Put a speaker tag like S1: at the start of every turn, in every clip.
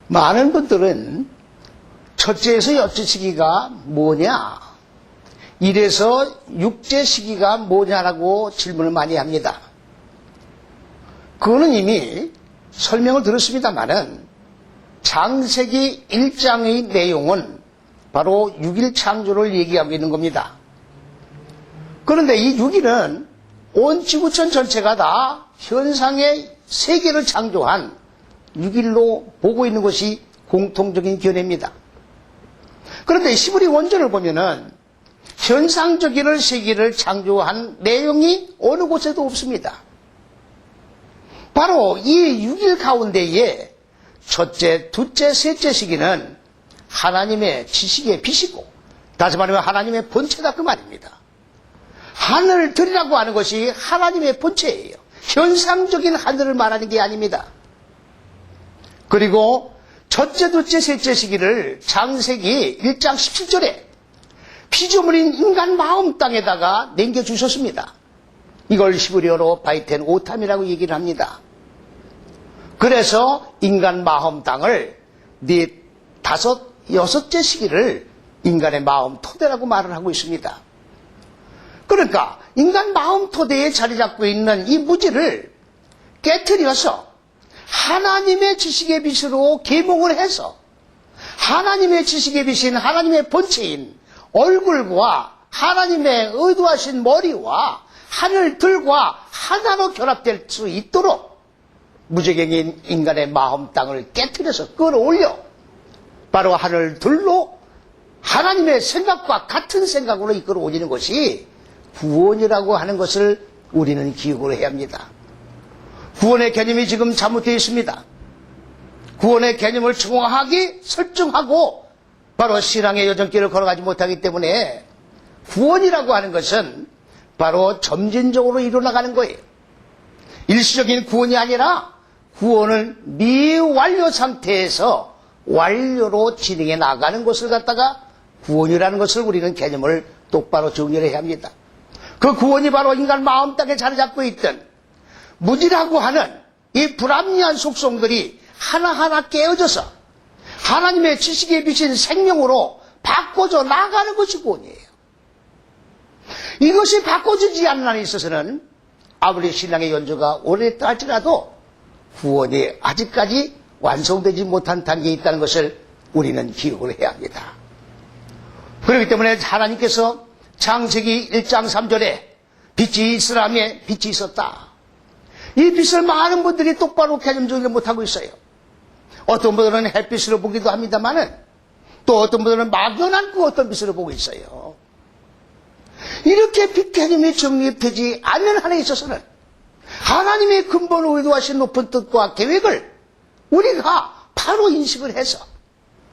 S1: 많은 분들은 첫째에서 여째 시기가 뭐냐, 이래서 육째 시기가 뭐냐라고 질문을 많이 합니다. 그거는 이미 설명을 들었습니다만은 창세기 1장의 내용은 바로 6일 창조를 얘기하고 있는 겁니다. 그런데 이 6일은 온 지구촌 전체가 다 현상의 세계를 창조한 6일로 보고 있는 것이 공통적인 견해입니다. 그런데 히브리 원전을 보면은 현상적인 세계를 창조한 내용이 어느 곳에도 없습니다. 바로 이 6일 가운데에 첫째, 둘째, 셋째 시기는 하나님의 지식의 빛이고, 다시 말하면 하나님의 본체다 그 말입니다. 하늘들이라고 하는 것이 하나님의 본체예요. 현상적인 하늘을 말하는 게 아닙니다. 그리고 첫째, 둘째, 셋째 시기를 창세기 1장 17절에 피조물인 인간 마음 땅에다가 남겨주셨습니다. 이걸 히브리어로 바이텐 오탐이라고 얘기를 합니다. 그래서 인간 마음 땅을 다섯, 여섯째 시기를 인간의 마음 토대라고 말을 하고 있습니다. 그러니까 인간 마음 토대에 자리 잡고 있는 이 무지를 깨트려서 하나님의 지식의 빛으로 계몽을 해서 하나님의 지식의 빛인 하나님의 본체인 얼굴과 하나님의 의도하신 머리와 하늘들과 하나로 결합될 수 있도록 무지경인 인간의 마음 땅을 깨트려서 끌어올려 바로 하늘들로 하나님의 생각과 같은 생각으로 이끌어 올리는 것이 구원이라고 하는 것을 우리는 기억을 해야 합니다. 구원의 개념이 지금 잘못되어 있습니다. 구원의 개념을 정확하게 설정하고 바로 신앙의 여정길을 걸어가지 못하기 때문에 구원이라고 하는 것은 바로 점진적으로 일어나가는 거예요. 일시적인 구원이 아니라 구원을 미완료 상태에서 완료로 진행해 나가는 것을 갖다가 구원이라는 것을 우리는 개념을 똑바로 정리를 해야 합니다. 그 구원이 바로 인간 마음 땅에 자리 잡고 있던 무지라고 하는 이 불합리한 속성들이 하나하나 깨어져서 하나님의 지식에 비친 생명으로 바꿔져 나가는 것이 구원이에요. 이것이 바꿔지지 않는 한에 있어서는 아무리 신앙의 연주가 오래됐다 할지라도 구원이 아직까지 완성되지 못한 단계에 있다는 것을 우리는 기억을 해야 합니다. 그렇기 때문에 하나님께서 창세기 1장 3절에 빛이 있으라며 빛이 있었다. 이 빛을 많은 분들이 똑바로 개념 정리를 못하고 있어요. 어떤 분들은 햇빛으로 보기도 합니다만은 또 어떤 분들은 막연한 그 어떤 빛으로 보고 있어요. 이렇게 빛 개념이 정립되지 않는 한에 있어서는 하나님의 근본을 의도하신 높은 뜻과 계획을 우리가 바로 인식을 해서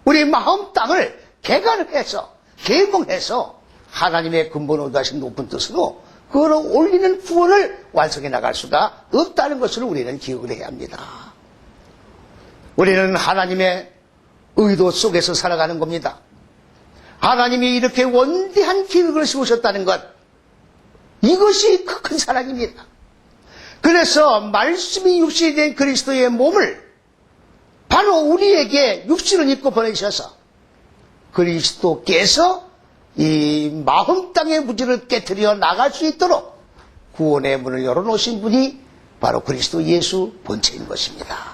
S1: 우리 마음 땅을 개간을 해서 계몽해서 하나님의 근본을 의도하신 높은 뜻으로 끌어올리는 구원을 완성해 나갈 수가 없다는 것을 우리는 기억을 해야 합니다. 우리는 하나님의 의도 속에서 살아가는 겁니다. 하나님이 이렇게 원대한 계획을 세우셨다는 것, 이것이 큰 사랑입니다. 그래서 말씀이 육신이 된 그리스도의 몸을 바로 우리에게 육신을 입고 보내셔서 그리스도께서 이 마음 땅의 무지를 깨트려 나갈 수 있도록 구원의 문을 열어놓으신 분이 바로 그리스도 예수 본체인 것입니다.